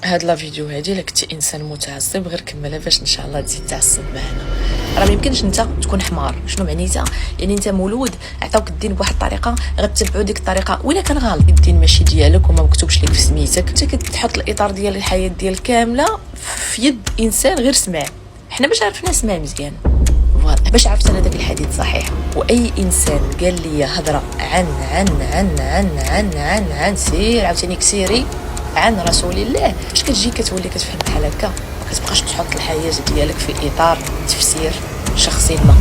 هاد لا فيديو هادي الا كنتي انسان متعصب غير كملها باش ان شاء الله تزيد تعصب معنا. راه ما يمكنش انت تكون حمار. شنو معنيتها؟ يعني انت مولود عطاوك الدين بواحد الطريقه غتتبعوا ديك الطريقه، ولا كان غلط الدين ماشي ديالك وما مكتوبش لك في سميتك، انت كتحط الاطار ديال الحياه ديال كامله في يد انسان غير سمع. حنا باش عرفنا نسمع مزيان فوالا، باش عرفت انا داك الحديث صحيح. واي انسان قال لي هضره عن سير عاوتاني كسيري عن رسول الله، اش كتجي كتولي كتفهم بحال هكا، ما كتبقاش تحط الحياه ديالك في اطار تفسير شخصي ما.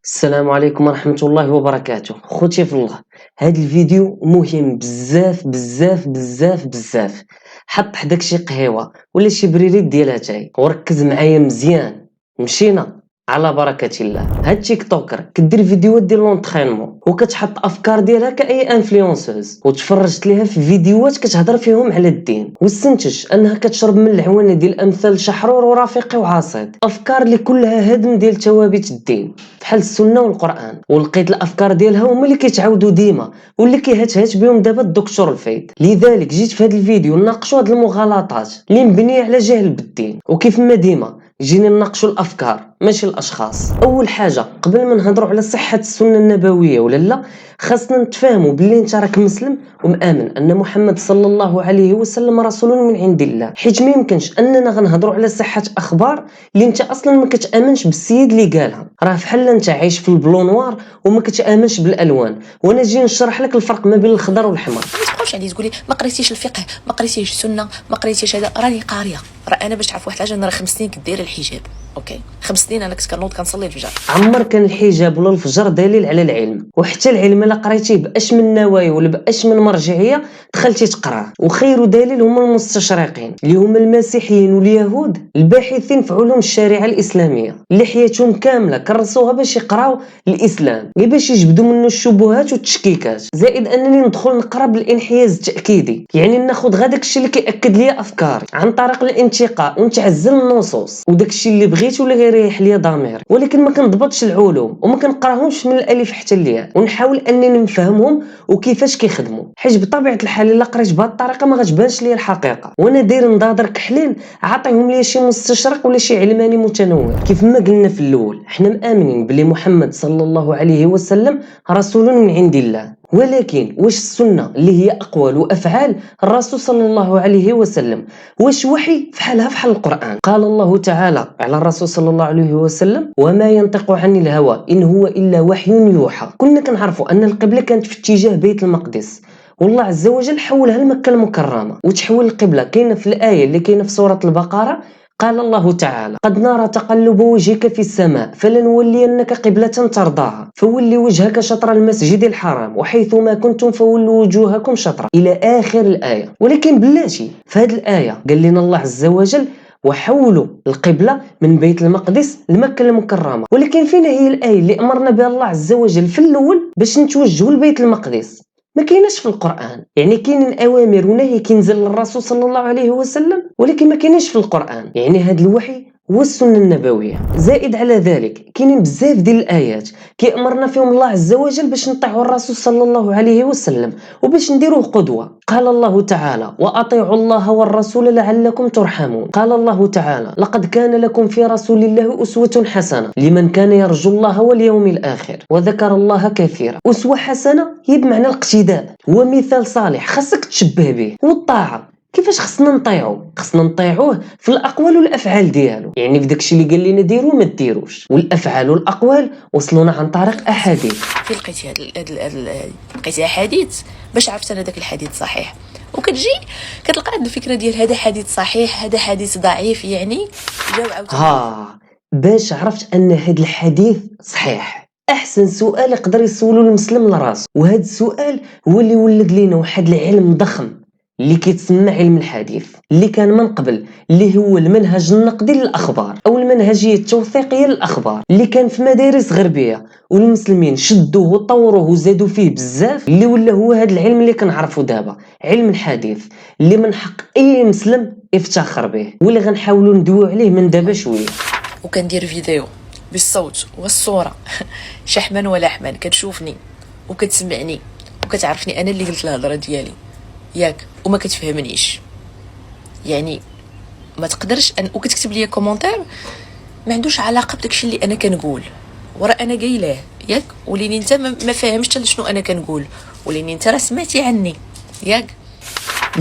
السلام عليكم ورحمة الله وبركاته. خوتي في الله، هاد الفيديو مهم بزاف بزاف بزاف بزاف. حط حداك شي قهيوه ولا شي بريريت ديال اتاي وركز معايا مزيان. مشينا على بركة الله. هاد تيك توكر كدير فيديوهات ديال لونطرينمون وكتحط افكار ديالها كاي انفلونسوز، وتفرجت ليها في فيديوهات كتهضر فيهم على الدين، واستنتج انها كتشرب من العوانه ديال امثال شحرور ورفيقي وعاصد، افكار اللي كلها هدم ديال ثوابت الدين بحال السنه والقران. ولقيت الافكار ديالها هما اللي كيتعاودوا ديما واللي كيهات بهم دابا الدكتور الفيض. لذلك جيت في هذا الفيديو نناقشوا هاد المغالطات اللي مبنيه على جهل بالدين، وكيف ما ديما جينا نناقشوا الافكار ماشي الاشخاص. اول حاجه قبل ما نهضروا على صحه السنه النبويه ولا لا، خاصنا نتفاهموا باللي انت راك مسلم ومآمن ان محمد صلى الله عليه وسلم رسول من عند الله، حيت ما يمكنش اننا غنهضروا على صحه اخبار اللي انت اصلا ما كتامنش بالسيد اللي قالها. راه بحال انت عايش في البلو نوار وما كتامنش بالالوان، وانا جاي نشرح لك الفرق ما بين الخضر والحمر. ما تبقاوش علي تقولي ما قريتيش الفقه، ما قريتيش السنه، ما قريتيش هذا. راني قاريه. راه انا باش تعرف واحد الحاجه، انا راه 5 سنين كدير الحجاب، اوكي 5 سنين انا كنت كنوض كنصلي الفجر. عمر كان الحجاب ولا الفجر دليل على العلم، وحتى العلم الا قريتيه باش من نوايا ولا باش من مرجعيه دخلتي تقراه. وخير دليل هما المستشرقين اللي هما المسيحيين واليهود الباحثين في علوم الشريعه الاسلاميه اللي حياتهم كامله كرسوها باش يقراو الاسلام غير باش يجبدوا منه الشبهات والتشكيكات. زائد انني ندخل نقرا بالانحياز التاكيدي، يعني ناخذ غير داكشي اللي كياكد لي افكاري عن طريق الانتقاء ونتعزل النصوص وداكشي اللي بغيت ولا غيريح ليا ضميري، ولكن ما كنضبطش العلوم وما كنقراهمش من الالف حتى الياء، ونحاول انني نفهمهم وكيفاش كيخدموا، حيت بطبيعه الحال الا قريت بهذه الطريقه ما غتبانش ليا الحقيقه، وانا داير نضادر كحلين عاطيهم ليا شي مستشرق ولا شي علماني متنوع. كيف ما قلنا في الاول، حنا مآمنين بلي محمد صلى الله عليه وسلم رسول من عند الله، ولكن واش السنه اللي هي اقوال وافعال الرسول صلى الله عليه وسلم واش وحي بحال القران؟ قال الله تعالى على الرسول صلى الله عليه وسلم: وما ينطق عن الهوى ان هو الا وحي يوحى. كنا كنعرفوا ان القبله كانت في اتجاه بيت المقدس، والله عز وجل حولها لمكه المكرمه. وتحول القبله كاينه في الايه اللي كاينه في سوره البقره، قال الله تعالى: قد نرى تقلب وجهك في السماء فلنولينك قبلة ترضاها فولي وجهك شطر المسجد الحرام وحيث ما كنتم فولوا وجوهكم شطره، إلى آخر الآية. ولكن بلاتي في هذه الآية قال لنا الله عز وجل: وحولوا القبلة من بيت المقدس لمكة المكرمة. ولكن فين هي الآية اللي أمرنا بها الله عز وجل في الأول باش نتوجهوا لبيت المقدس؟ ما كايناش في القرآن. يعني كاينين اوامر ونهي كينزل للرسول صلى الله عليه وسلم، ولكن ما كايناش في القرآن. يعني هذا الوحي هو السنه النبويه. زائد على ذلك كاينين بزاف ديال الايات كيامرنا فيهم الله عز وجل باش نطيعوا الرسول صلى الله عليه وسلم وباش نديروه قدوه. قال الله تعالى: واطيعوا الله والرسول لعلكم ترحمون. قال الله تعالى: لقد كان لكم في رسول الله اسوه حسنه لمن كان يرجو الله واليوم الاخر وذكر الله كثيرا. اسوه حسنه هي بمعنى الاقتداء، هو مثال صالح خاصك تشبه به. والطاعه كيفاش خصنا نطيعوه في الاقوال والافعال ديالو، يعني في داكشي اللي قال لنا ديروا ما ديروش. والافعال والاقوال وصلونا عن طريق احاديث. في لقيتي لقيتي احاديث باش عرفت انا داك الحديث صحيح، وكتجي كتلقى هاد الفكره ديال هذا حديث صحيح هذا حديث ضعيف. يعني جاو عاوتاني باش عرفت ان هاد الحديث صحيح، احسن سؤال يقدر يسولو المسلم لراسو، وهذا السؤال هو اللي ولد لينا واحد العلم ضخم اللي كيتسمى علم الحديث، اللي كان من قبل اللي هو المنهج النقدي للاخبار او المنهجيه التوثيقيه للاخبار، اللي كان في مدارس غربيه والمسلمين شدوه وطوروه وزادوا فيه بزاف، اللي ولا هو هذا العلم اللي كنعرفوا دابا علم الحديث، اللي من حق اي مسلم يفتخر به، واللي غنحاولوا ندويو عليه من دابا شويه. وكندير فيديو بالصوت والصوره شحما ولحما كتشوفني وكتسمعني وكتعرفني انا اللي قلت الهضره ديالي ياك وما كتفهمنيش، يعني ما تقدرش وكتكتب لي كومونتير ما عندوش علاقه بداكشي اللي انا كنقول، ورا انا قايلاه ياك، وليني انت ما فاهمش حتى شنو انا كنقول، وليني انت راه سمعتي عني ياك.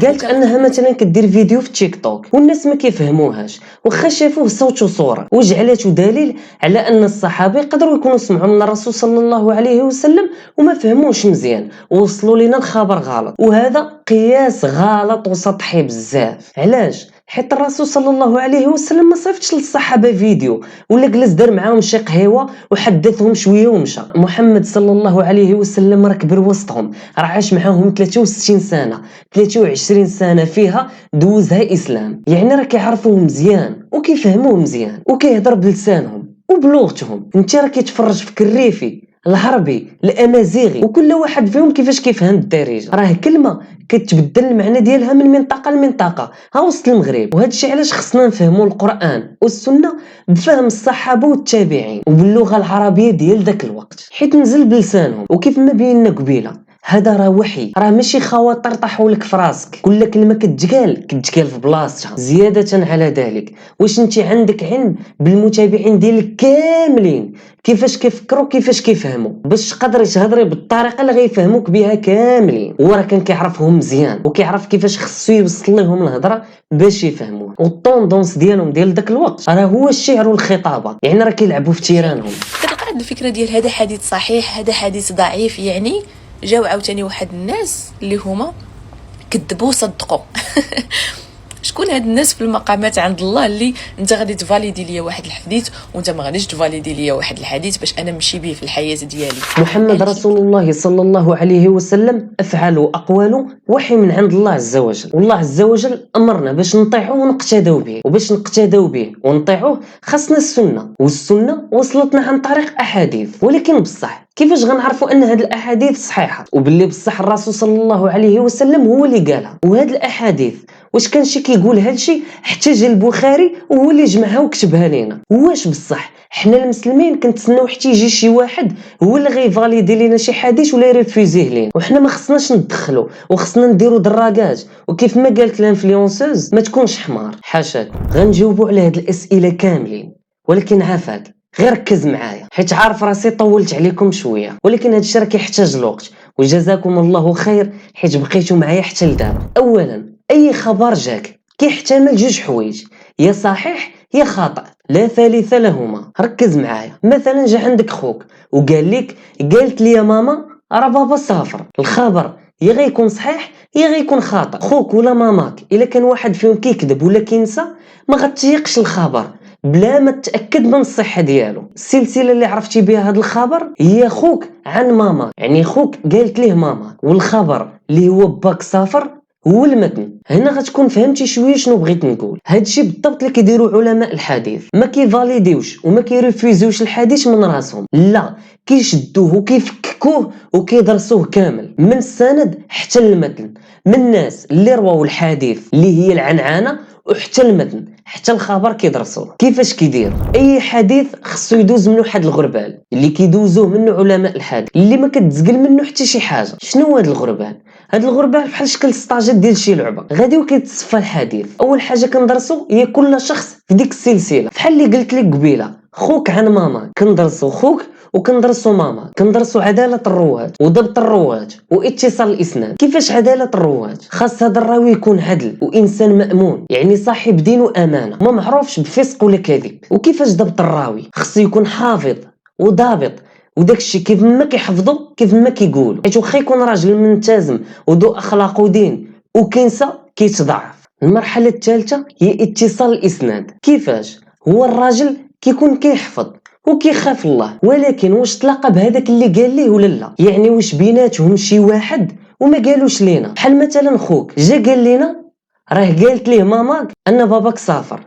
قالت انها مثلا كدير فيديو في تيك توك والناس ما كيفهموهاش واخا شافوه صوت وصوره، وجعلته دليل على ان الصحابه يقدروا يكونوا سمعوا من الرسول صلى الله عليه وسلم وما فهموش مزيان ووصلوا لنا الخبر غلط، وهذا قياس غلط وسطحي بزاف. علاش؟ حيت الرسول صلى الله عليه وسلم ما صيفطش للصحابه فيديو ولا جلس دار معاهم شي قهيوه وحدثهم شويه ومشى. محمد صلى الله عليه وسلم راه كبر وسطهم، راه عاش معاهم 63 سنه، 23 سنه فيها دوزها اسلام، يعني راه كيعرفوه مزيان وكيفهموه مزيان وكيهضر بلسانهم وبلغتهم. انت راه كيتفرج في كريفي العربي الامازيغي وكل واحد فيهم كيفاش كيفهم الدارجه، راه كلمه كتبدل المعنى ديالها من منطقه لمنطقه. ها وسط المغرب، وهذا الشيء علاش خصنا نفهموا القران والسنه بفهم الصحابه والتابعين وباللغه العربيه ديال ذاك الوقت، حيت نزل بلسانهم. وكيف ما بينا قبيله، هذا راه وحي، راه ماشي خواطر طاحوا لك في راسك، كل كلمه كتقال في بلاصتها. زياده على ذلك، واش انت عندك علم بالمتابعين ديالك كاملين كيفاش كيفكروا كيفاش كيفهموا باش تقدري تهضري بالطريقه اللي غيفهموك بها كاملين؟ وراه كان كيعرفهم مزيان وكيعرف كيفاش خصو يوصل لهم الهضره باش يفهموها. والطوندونس ديالهم ديال داك الوقت راه هو الشعر والخطابه، يعني راه كيلعبوا في تيرانهم. كتلقى هاد الفكره ديال هذا حديث صحيح هذا حديث ضعيف، يعني جاو عاوتاني واحد الناس اللي هما كذبوا وصدقوا شكون هاد الناس في المقامات عند الله اللي انت غادي تفاليدي ليا واحد الحديث وانت ما غاديش تفاليدي ليا واحد الحديث باش انا نمشي به في الحياه ديالي؟ محمد رسول الله صلى الله عليه وسلم افعاله واقواله وحي من عند الله عز وجل، والله عز وجل امرنا باش نطيعوه ونقتدوا به، وباش نقتدوا به ونطيعوه خاصنا السنه، والسنه وصلتنا عن طريق احاديث. ولكن بصح كيفاش غنعرفوا ان هاد الاحاديث صحيحه وباللي بصح الرسول صلى الله عليه وسلم هو اللي قالها؟ وهاد الاحاديث واش كان شي كيقول هادشي حتى جا البخاري وهو اللي جمعها وكتبها لينا؟ واش بصح حنا المسلمين كنتسناو حتى يجي شي واحد هو اللي غيفاليدي لينا شي حديث ولا يريفوزيه لينا؟ وحنا ما خصناش ندخلوا وخصنا نديروا دراجات، وكيف ما قالت الانفلونسوز ما تكونش حمار. حاشاك، غنجاوبوا على هاد الاسئله كاملين، ولكن عافاك غير ركز معايا حيت عارف راسي طولت عليكم شويه، ولكن هادشي راه كيحتاج الوقت، وجزاكم الله خير حيت بقيتوا معايا حتى لدابا. اولا، اي خبر جاك كيحتمل جوج حوايج، يا صحيح يا خطأ، لا ثالث لهما. ركز معايا، مثلا جا عندك خوك وقال لك قالت لي يا ماما راه بابا سافر، الخبر يا غيكون صحيح يا غيكون خاطئ. خوك ولا ماماك الا كان واحد فيهم كيكذب ولا كينسى ما غتيقش الخبر بلا ما تاكد من الصحه ديالو. السلسله اللي عرفتي بها هذا الخبر هي خوك عن ماما، يعني خوك قالت ليه ماما، والخبر اللي هو باك سافر هو المتن. هنا غتكون فهمتي شويه شنو بغيت نقول. هادشي بالضبط اللي كيديروا علماء الحديث، ما كيفاليديوش وما كيريفيزيوش الحديث من راسهم، لا كيشدوه وكيفككوه وكيدرسوه كامل من السند حتى المتن، من الناس اللي رواو الحديث اللي هي العنعنه وحتى المتن حتى الخبر كيدرسوه. كيفاش كيدير؟ اي حديث خصو يدوز منه واحد الغربال اللي كيدوزوه منه علماء الحديث اللي ما كتزقل منه حتى شي حاجه. شنو هاد الغربال؟ هاد الغربال بحال شكل ستاجات ديال شي لعبه، غادي وكيتصفى الحديث. اول حاجه كندرسو هي كل شخص في ديك السلسله، بحال اللي قلت لك قبيله خوك عن ماما، كندرسو خوك وكندرسو ماما، كندرسو عداله الرواه وضبط الرواه واتصال الاسناد. كيفاش عداله الرواه؟ خاص هذا الراوي يكون عدل وانسان مامون، يعني صاحب دين وامانه ما معروفش بفسق ولا كذب. وكيفاش ضبط الراوي؟ خصو يكون حافظ وضابط، وداك الشيء كيف ما كيحفظوا كيف ما كيقولوا، حيت واخا يكون راجل ملتزم وذو اخلاق ودين وكينسى كيتضعف. المرحله الثالثه هي اتصال الاسناد. كيفاش؟ هو الراجل كيكون كيحفظ وكيخاف الله، ولكن واش تلاقى بهذاك اللي قال ليه ولا لا؟ يعني واش بيناتهم شي واحد وما قالوش لينا؟ بحال مثلا خوك جا قال لنا راه قالت ليه ماماك ان باباك سافر،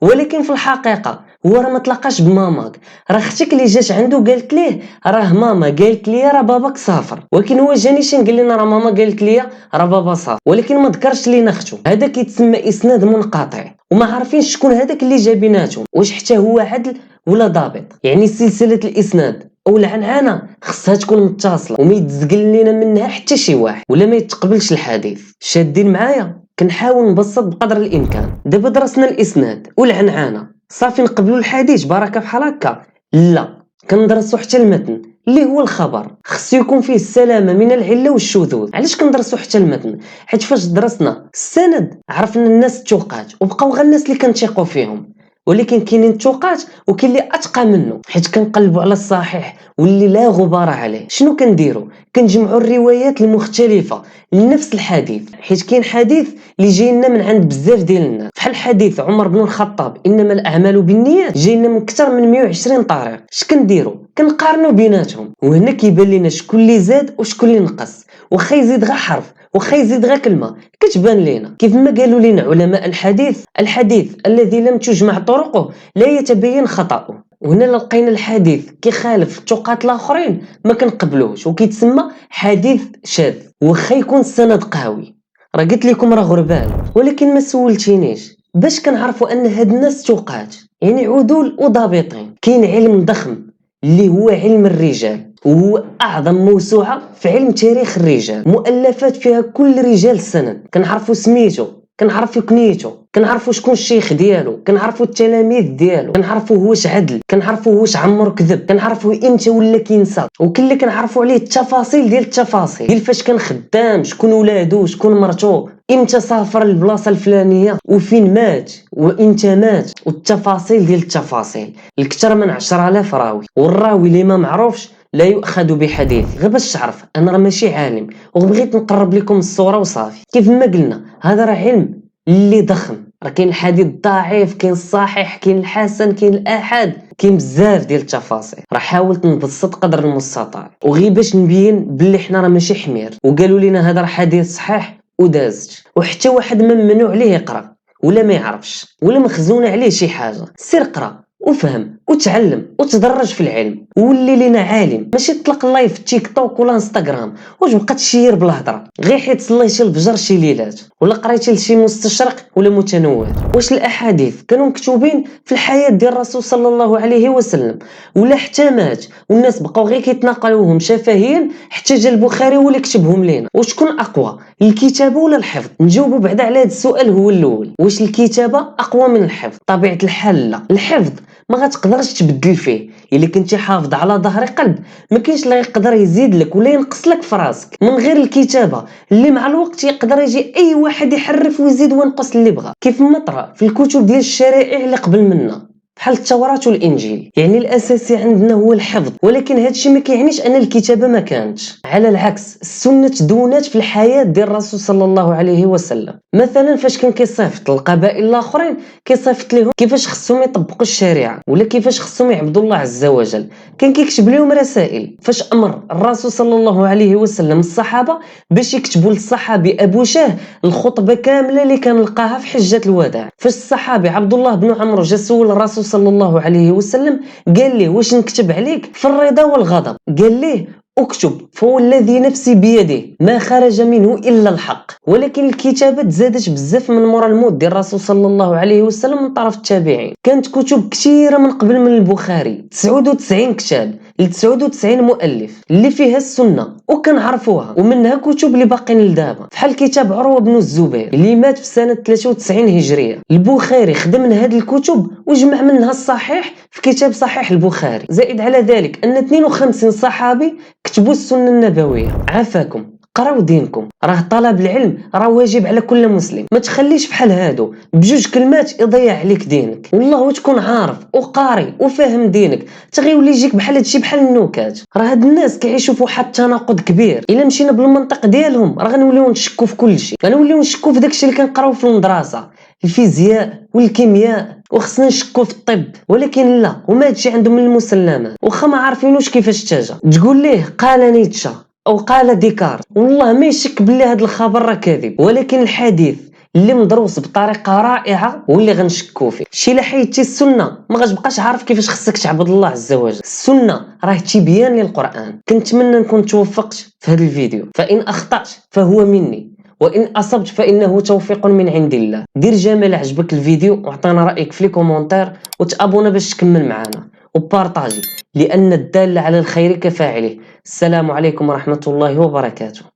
ولكن في الحقيقه هو راه ما تلاقاش بماماك، راه اختك اللي جات عنده قالت ليه راه ماما قالت لي راه باباك سافر، ولكن هو جاني شنو قال لنا راه ماما قالت لي راه بابا سافر، ولكن ما ذكرش لينا اختو. هذا كيتسمى اسناد منقطع، وما عارفين شكون هذاك اللي جا بيناتهم، واش حتى هو عدل ولا ضابط. يعني سلسله الاسناد او العنعنه خصها تكون متصله وما يتزقل لينا منها حتى شي واحد، ولا ما يتقبلش الحديث. شادين معايا؟ كنحاول نبسط بقدر الامكان. دابا درسنا الاسناد والعنعنه، صافي نقبلوا الحديث بركه بحال هكا؟ لا، كندرسوا حتى المتن اللي هو الخبر، خصو يكون فيه السلامه من العله والشذوذ. علاش كندرسوا حتى المتن؟ حيت فاش درسنا السند عرفنا الناس الثقات وبقاو غير الناس اللي كنثيقوا فيهم، ولكن كاينين الثقات وكاين اللي اتقى منه، حيت كنقلبوا على الصحيح واللي لا غبار عليه. شنو كنديروا؟ كنجمعوا الروايات المختلفه لنفس الحديث، حيت كاين حديث اللي جاينا من عند بزاف ديال الناس، بحال حديث عمر بن الخطاب انما الاعمال بالنيات جاينا من اكثر من 120 طريق. اش كنديروا؟ كنقارنوا بيناتهم، وهنا كيبان لنا شكون اللي زاد وشكون اللي نقص، واخا يزيد غير حرف واخا يزيد غير كلمه كتبان لينا. كيف ما قالوا لنا علماء الحديث الذي لم تجمع طرقه لا يتبين خطأه. وهنا لقينا الحديث كيخالف الثقات الاخرين ما كنقبلوش، وكيتسمى حديث شاذ واخا يكون السند قوي. راه قلت لكم راه غربال، ولكن ما سولتينيش باش كنعرفوا ان هاد الناس ثقات، يعني عدول وضابطين. كاين علم ضخم اللي هو علم الرجال، وهو اعظم موسوعه في علم تاريخ الرجال، مؤلفات فيها كل رجال السند. كنعرفوا سميتو، كنعرفوا كنيتو، كنعرفوا شكون الشيخ ديالو، كنعرفوا التلاميذ ديالو، كنعرفوا واش عدل، كنعرفوا واش عمر كذب، كنعرفوا امتى ولا كينسى، وكل اللي كنعرفوا عليه التفاصيل ديال فاش كان خدام، شكون ولادو، شكون مرتو، امتى سافر للبلاصه الفلانيه، وفين مات وامتى مات، والتفاصيل ديال التفاصيل. الكثر من 10,000 راوي، والراوي اللي ما معروفش لا يؤخذ بحديث. غير باش تعرف انا راه ماشي عالم، وبغيت نقرب لكم الصوره وصافي. كيف ما قلنا هذا راه علم اللي ضخم، راه كاين الحديث الضعيف، كاين الصحيح، كاين الحسن، كاين الاحاد، كاين بزاف ديال التفاصيل. راه حاولت نبسط قدر المستطاع، وغير باش نبين باللي حنا راه ماشي حمير. وقالوا لنا هذا راه حديث صحيح ودازت، وحتى واحد ما ممنوع عليه يقرا ولا ما يعرفش ولا مخزونه عليه شي حاجه. سير قرا وفهم وتعلم وتدرج في العلم، وولي لينا عالم، ماشي تطلق اللايف في تيك توك ولا انستغرام واش بقى تشير بالهضره غير حيت صليتي الفجر شي ليلات ولا قريتي لشي مستشرق ولا متنوع. واش الاحاديث كانوا مكتوبين في الحياه ديال الرسول صلى الله عليه وسلم ولا حتى مات والناس بقاو غير كيتناقلوهم شفهيا حتى جا البخاري هو اللي كتبهم لينا؟ وشكون اقوى، الكتابه ولا الحفظ؟ نجاوبوا بعدا على هذا السؤال هو الاول. واش الكتابه اقوى من الحفظ؟ طبيعه الحال لا. الحفظ ما غتقدرش تبدل فيه، الا كنتي حافظ على ظهر قلب ما كاينش اللي يقدر يزيد لك ولا ينقص لك في راسك. من غير الكتابه اللي مع الوقت يقدر يجي اي واحد يحرف ويزيد وينقص اللي بغى، كيف ما طرا في الكتب ديال الشرائع اللي قبل منا بحال التوراة والانجيل. يعني الاساسي عندنا هو الحفظ، ولكن هادشي ما كيعنيش ان الكتابه ما كانتش. على العكس، السنه تدونات في الحياه ديال الرسول صلى الله عليه وسلم. مثلا فاش كان كيصيفط القبائل الاخرين كيصيفط لهم كيفاش خصهم يطبقوا الشريعه ولا كيفاش خصهم يعبدوا الله عز وجل، كان كيكتب لهم رسائل. فاش امر الرسول صلى الله عليه وسلم الصحابه باش يكتبوا للصحابي ابو شاه الخطبه كامله اللي كان لقاها في حجه الوداع، فاش الصحابي عبد الله بن عمرو جا سول الرسول صلى الله عليه وسلم قال ليه واش نكتب عليك في الرضا والغضب؟ قال ليه اكتب، فهو الذي نفسي بيده ما خرج منه الا الحق. ولكن الكتابه تزادت بزاف من مورا الموت ديال الرسول صلى الله عليه وسلم من طرف التابعين. كانت كتب كثيره من قبل من البخاري، 99 كتاب ل 99 مؤلف اللي فيها السنه وكنعرفوها، ومنها كتب اللي باقين لدابا بحال كتاب عروه بن الزبير اللي مات في سنه 93 هجريه. البخاري خدم من هذه الكتب وجمع منها الصحيح في كتاب صحيح البخاري. زائد على ذلك ان 52 صحابي كتبوا السنه النبويه. عافاكم، قراو دينكم، راه طلب العلم راه واجب على كل مسلم. ما تخليش بحال هادو بجوج كلمات يضيع عليك دينك. والله تكون عارف وقاري وفاهم دينك تغيولي يجيك بحال هادشي بحال النكات. راه هاد الناس كيعيشوا فواحد التناقض كبير. الا مشينا بالمنطق ديالهم راه غنوليو نشكوا في كل شيء، غنوليو نشكوا في داكشي اللي كنقراو في المدرسه، الفيزياء والكيمياء، وخصنا نشكوا في الطب. ولكن لا، وما هادشي عندهم من المسلمات واخا ما عارفينوش كيفاش تاجا. تقول ليه قال نيتشه او قال ديكارت، والله ما يشك بالله هذا الخبر راه كاذب. ولكن الحديث اللي مدروس بطريقه رائعه واللي غنشكو فيه. شي الا حيدتي السنه ما غتبقاش عارف كيفاش خصك تعبد الله عز وجل. السنه راه تبيان للقران. كنتمنى نكون توفقت في هذا الفيديو، فان اخطات فهو مني وان اصبت فانه توفيق من عند الله. دير جمال عجبك الفيديو واعطينا رايك في لي كومونتير وتابونا باش تكمل معنا وبارطاجي، لان الدال على الخير كفاعله. السلام عليكم ورحمه الله وبركاته.